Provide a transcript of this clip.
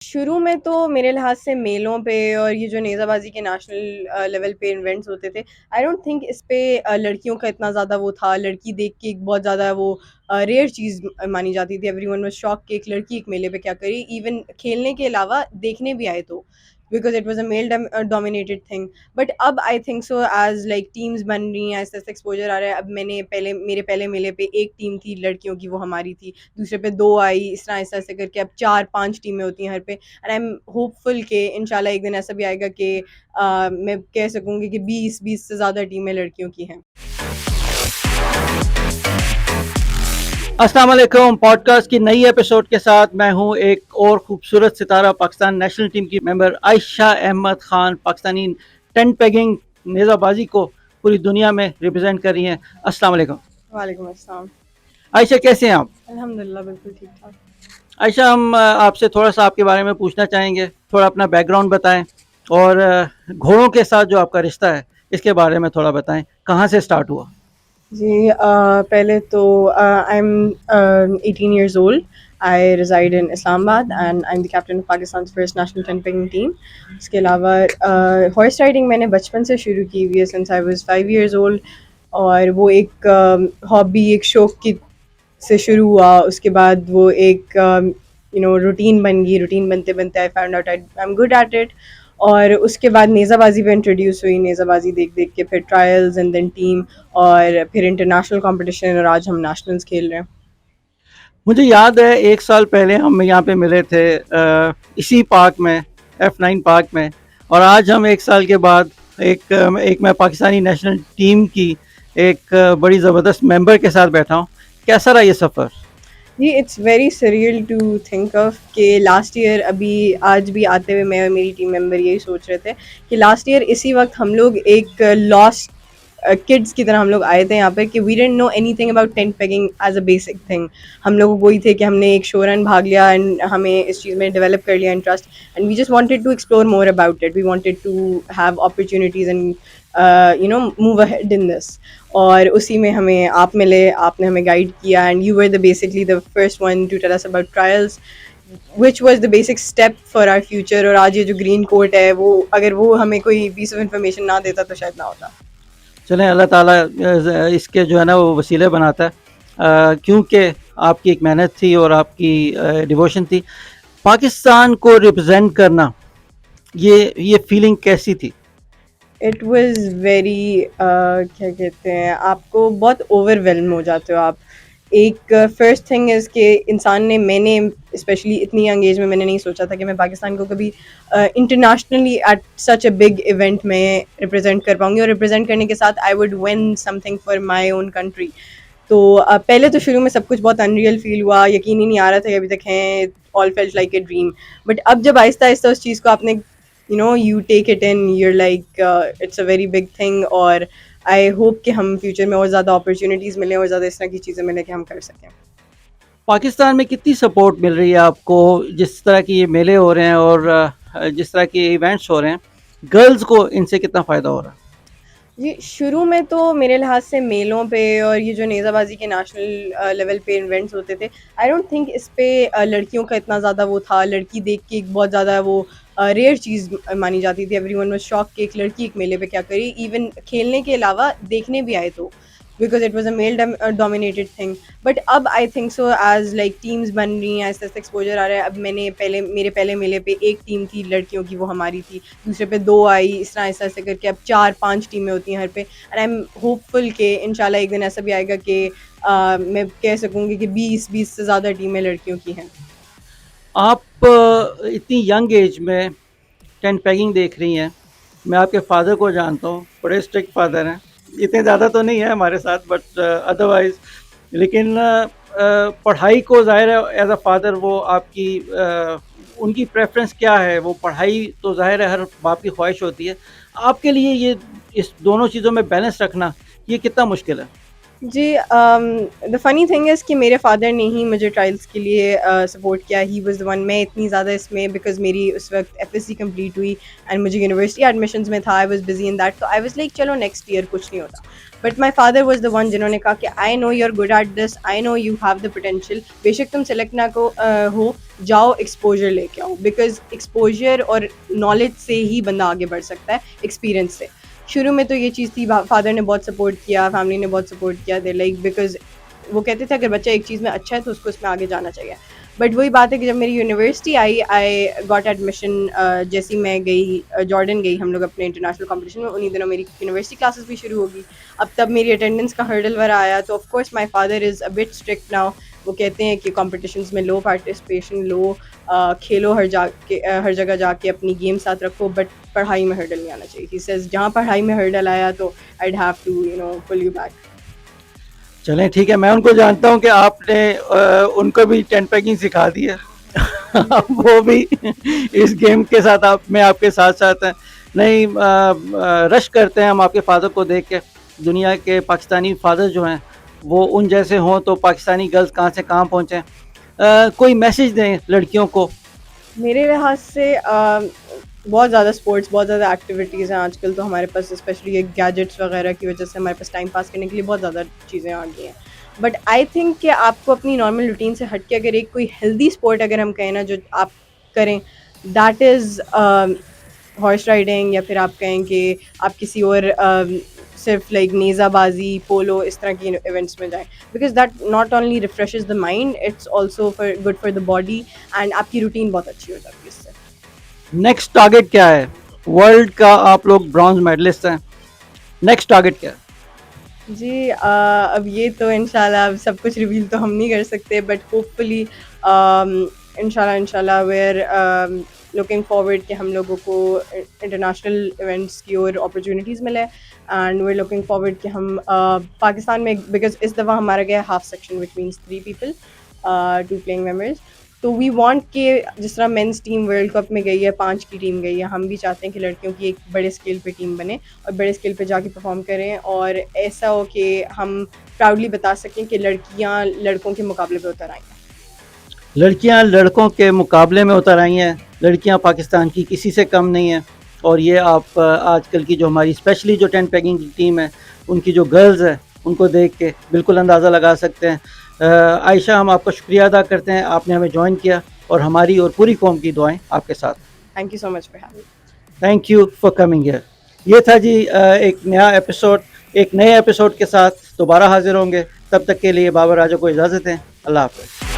شروع میں تو میرے لحاظ سے میلوں پہ اور یہ جو نیزہ بازی کے نیشنل لیول پہ ایونٹس ہوتے تھے، آئی ڈونٹ تھنک اس پہ لڑکیوں کا اتنا زیادہ وہ تھا. لڑکی دیکھ کے ایک بہت زیادہ وہ ریئر چیز مانی جاتی تھی. ایوری ون واز شاک کہ ایک لڑکی ایک میلے پہ کیا کری، ایون کھیلنے کے علاوہ دیکھنے بھی آئے تو، because it was a male dominated thing. But اب I think so as like teams بن رہی ہیں، ایسے ایسے ایکسپوجر آ رہا ہے. اب میرے پہلے میلے پہ ایک ٹیم تھی لڑکیوں کی، وہ ہماری تھی. دوسرے پہ 2 آئی، اس طرح ایسے ایسے کر کے اب 4-5 ٹیمیں ہوتی ہیں ہر پہ. اینڈ آئی ایم ہوپ فل کہ انشاءاللہ ایک دن ایسا بھی آئے گا کہ میں کہہ سکوں گی کہ 20 سے زیادہ ٹیمیں لڑکیوں کی ہیں. السلام علیکم. پوڈ کاسٹ کی نئی ایپیسوڈ کے ساتھ میں ہوں ایک اور خوبصورت ستارہ پاکستان نیشنل ٹیم کی ممبر عائشہ احمد خان. پاکستانی ٹینٹ پیگنگ نیزہ بازی کو پوری دنیا میں ریپرزینٹ کر رہی ہیں. السلام علیکم. وعلیکم السلام. عائشہ کیسے ہیں آپ؟ الحمدللہ بالکل ٹھیک ٹھاک. عائشہ ہم آپ سے تھوڑا سا آپ کے بارے میں پوچھنا چاہیں گے. تھوڑا اپنا بیک گراؤنڈ بتائیں اور گھوڑوں کے ساتھ جو آپ کا رشتہ ہے اس کے بارے میں تھوڑا بتائیں. کہاں سے سٹارٹ ہوا؟ جی پہلے تو I am 18 years old. I reside in Islamabad and I'm the captain of Pakistan's first national tent pegging team. اس کے علاوہ ہارس رائڈنگ میں نے بچپن سے شروع کی ہوئی ہے since I was 5 years old. اور وہ ایک ہابی، ایک شوق کی سے شروع ہوا. اس کے بعد وہ ایک روٹین بن گئی. روٹین بنتے بنتے I found out I'm good at it. اور اس کے بعد نیزہ بازی پہ انٹروڈیوس ہوئی. نیزہ بازی دیکھ دیکھ کے پھر ٹرائلز اینڈ دین ٹیم اور پھر انٹرنیشنل کمپٹیشن، اور آج ہم نیشنلز کھیل رہے ہیں. مجھے یاد ہے 1 سال پہلے ہم یہاں پہ ملے تھے اسی پارک میں، F9 پارک میں. اور آج ہم 1 سال کے بعد ایک میں پاکستانی نیشنل ٹیم کی ایک بڑی زبردست ممبر کے ساتھ بیٹھا ہوں. کیسا رہا یہ سفر؟ جی it's very surreal to think of کہ لاسٹ ایئر ابھی آج بھی آتے ہوئے میں اور میری ٹیم ممبر یہی سوچ رہے تھے کہ لاسٹ ایئر اسی وقت ہم لوگ ایک لاسٹ کڈس کی طرح ہم لوگ آئے تھے یہاں پہ کہ we didn't know anything about tent pegging as a basic thing. ہم لوگوں کو وہی تھے کہ ہم نے ایک شو رن بھاگ لیا اینڈ ہمیں اس چیز میں ڈیولپ کر لیا interest. And we just wanted to explore more about it. We wanted to have opportunities and move ahead in this. اور اسی میں ہمیں آپ ملے، آپ نے ہمیں گائیڈ کیا and you were the basically the first one to tell us about trials which was the basic step for our future. اور آج یہ جو گرین کوٹ ہے وہ اگر وہ ہمیں کوئی پیس آف انفارمیشن نہ دیتا تو شاید نہ ہوتا. چلیں اللہ تعالیٰ اس کے جو ہے نا وہ وسیلے بناتا ہے، کیونکہ آپ کی ایک محنت تھی اور آپ کی ڈیووشن تھی. پاکستان کو ریپرزینٹ کرنا یہ فیلنگ کیسی تھی؟ اٹ واز ویری کیا کہتے ہیں، آپ کو بہت اوور ویلم ہو جاتے ہو آپ. ایک فرسٹ تھنگ از کہ میں نے اسپیشلی اتنی ینگ ایج میں نے نہیں سوچا تھا کہ میں پاکستان کو کبھی internationally at such a big event میں ریپرزینٹ کر پاؤں گی. اور ریپرزینٹ کرنے کے ساتھ I would win something for my own country. تو پہلے تو شروع میں سب کچھ بہت انریل فیل ہوا، یقین ہی نہیں آ رہا تھا کہ ابھی تک ہیں. All felt like a dream. But اب جب آہستہ آہستہ اس چیز کو آپ نے you take it in, you're like it's a very big thing. اور I hope کہ ہم فیوچر میں اور زیادہ اپرچونیٹیز ملیں اور زیادہ اس طرح کی چیزیں ملیں کہ ہم کر سکیں. پاکستان میں کتنی سپورٹ مل رہی ہے آپ کو جس طرح کی یہ میلے ہو رہے ہیں اور جس طرح کے ایونٹس ہو رہے ہیں؟ گرلز کو ان سے کتنا فائدہ ہو رہا ہے؟ جی شروع میں تو میرے لحاظ سے میلوں پہ اور یہ جو نیزہ بازی کے نیشنل لیول پہ ایونٹس ہوتے تھے، آئی ڈونٹ تھنک اس پہ لڑکیوں کا اتنا زیادہ وہ تھا. لڑکی دیکھ کے ایک بہت زیادہ وہ ریئر چیز مانی جاتی تھی. ایوری ون واز شاک کہ ایک لڑکی ایک میلے پہ کیا کری، ایون کھیلنے کے علاوہ دیکھنے بھی آئے تو، because it was a male dominated thing. But اب I think so as like teams بن رہی ہیں، ایسے ایسے ایکسپوجر آ رہا ہے. اب میرے پہلے میلے پہ ایک ٹیم تھی لڑکیوں کی، وہ ہماری تھی. دوسرے پہ 2 آئی، اس طرح ایسے ایسے کر کے اب 4-5 ٹیمیں ہوتی ہیں ہر پہ. اینڈ آئی ایم ہوپ فل کہ انشاءاللہ ایک دن ایسا بھی آئے گا کہ میں کہہ سکوں گی کہ 20 سے زیادہ ٹیمیں لڑکیوں کی ہیں. آپ اتنی ینگ ایج میں ٹینٹ پیگنگ دیکھ رہی ہیں. میں آپ کے فادر کو جانتا ہوں، بڑے اسٹرکٹ فادر ہیں. اتنے زیادہ تو نہیں ہے ہمارے ساتھ بٹ ادروائز. لیکن پڑھائی کو ظاہر ہے ایز اے فادر وہ آپ کی ان کی پریفرنس کیا ہے؟ وہ پڑھائی تو ظاہر ہے ہر باپ کی خواہش ہوتی ہے. آپ کے لیے یہ اس دونوں چیزوں میں بیلنس رکھنا یہ کتنا مشکل ہے؟ جی دا فنی تھنگ از کہ میرے فادر نے ہی مجھے ٹرائلس کے لیے سپورٹ کیا. He was the one. میں اتنی زیادہ اس میں بیکاز میری اس وقت ایف ایس سی کمپلیٹ ہوئی اینڈ مجھے یونیورسٹی ایڈمیشنز میں تھا. I was busy in that, تو آئی واز لائک چلو نیکسٹ ایئر کچھ نہیں ہوتا. But my father was the one جنہوں نے کہا کہ I know you are good at this, I know you have the potential, بے شک تم سلیکٹ نہ ہو, جاؤ ایکسپوجر لے کے آؤ, بیکاز ایکسپوجر اور نالج سے ہی بندہ آگے بڑھ سکتا ہے, ایکسپیرینس سے. شروع میں تو یہ چیز تھی, فادر نے بہت سپورٹ کیا, فیملی نے بہت سپورٹ کیا. دے لائک بیکاز وہ کہتے تھے اگر بچہ ایک چیز میں اچھا ہے تو اس کو اس میں آگے جانا چاہیے. بٹ وہی بات ہے کہ جب میری یونیورسٹی آئی گاٹ ایڈمیشن. جیسی میں گئی جارڈن گئی, ہم لوگ اپنے انٹرنیشنل کمپٹیشن میں, انہیں دنوں میری یونیورسٹی کلاسز بھی شروع ہوگی. اب تب میری اٹینڈنس کا ہرڈل ور آیا, تو of course my father is a bit strict now. وہ کہتے ہیں کہ کمپٹیشنز میں لو پارٹیسپیشن, لو کھیلو, ہر جگہ جا کے اپنی گیم ساتھ رکھو, بٹ پڑھائی میں ہرڈل نہیں آنا چاہیے. ہی سیز جہاں پڑھائی میں ہرڈل آیا تو I have to pull you back. چلیں ٹھیک ہے, میں ان کو جانتا ہوں کہ آپ نے ان کو بھی ٹین پیکنگ سکھا دی ہے. وہ بھی اس گیم کے ساتھ آپ کے ساتھ ساتھ ہیں. نہیں رش کرتے ہیں ہم آپ کے فادر کو دیکھ کے. دنیا کے پاکستانی فادر جو ہیں وہ ان جیسے ہوں تو پاکستانی گرلز کہاں سے کہاں پہنچیں. کوئی میسیج دیں لڑکیوں کو. میرے لحاظ سے بہت زیادہ اسپورٹس, بہت زیادہ ایکٹیویٹیز ہیں آج کل تو ہمارے پاس, اسپیشلی یہ گیجٹس وغیرہ کی وجہ سے ہمارے پاس ٹائم پاس کرنے کے لیے بہت زیادہ چیزیں آ گئی ہیں. بٹ آئی تھنک کہ آپ کو اپنی نارمل روٹین سے ہٹ کے اگر ایک کوئی ہیلدی اسپورٹ اگر ہم کہیں نا جو آپ کریں, دیٹ از ہارس رائڈنگ, یا پھر آپ کہیں کہ آپ کسی اور صرف لائک نیزہ بازی, پولو, اس طرح کی ایونٹس میں جائیں, because that not only refreshes the mind, it's also good for the body, and آپ کی روٹین بہت اچھی ہو جاتی ہے اس سے. نیکسٹ ٹارگیٹ کیا ہے؟ ورلڈ کا آپ لوگ برانز میڈلسٹ ہیں, نیکسٹ ٹارگیٹ کیا ہے؟ جی اب یہ تو انشاءاللہ اب سب کچھ ریویل تو ہم نہیں کر سکتے, بٹ ہوپ فلی انشاءاللہ وی آر لوکنگ فارورڈ کہ ہم لوگوں کو انٹرنیشنل ایونٹس کی اور اپرچونیٹیز ملے, and we are looking forward کہ ہم پاکستان میں, بیکاز اس دفعہ ہمارا گیا half section which means 3 people, 2 playing members. تو وی وانٹ کہ جس طرح مینس ٹیم ورلڈ کپ میں گئی ہے, 5 کی ٹیم گئی ہے, ہم بھی چاہتے ہیں کہ لڑکیوں کی ایک بڑے اسکیل پہ ٹیم بنے اور بڑے اسکیل پہ جا کے پرفارم کریں, اور ایسا ہو کہ ہم پراؤڈلی بتا سکیں کہ لڑکیاں لڑکوں کے مقابلے پہ اتر آئی ہیں. لڑکیاں لڑکوں کے مقابلے میں اتر آئی ہیں, لڑکیاں پاکستان کی کسی سے کم نہیں ہیں. اور یہ آپ آج کل کی جو ہماری اسپیشلی جو 10 پیکنگ کی ٹیم ہے ان کی جو گرلز ہیں ان کو دیکھ کے بالکل اندازہ لگا سکتے ہیں. عائشہ, ہم آپ کا شکریہ ادا کرتے ہیں, آپ نے ہمیں جوائن کیا, اور ہماری اور پوری قوم کی دعائیں آپ کے ساتھ. Thank you so much for having. Thank you for coming here. یہ تھا جی ایک نیا ایپیسوڈ. ایک نئے ایپیسوڈ کے ساتھ دوبارہ حاضر ہوں گے. تب تک کے لیے بابر راجہ کو اجازت دیں. اللہ حافظ.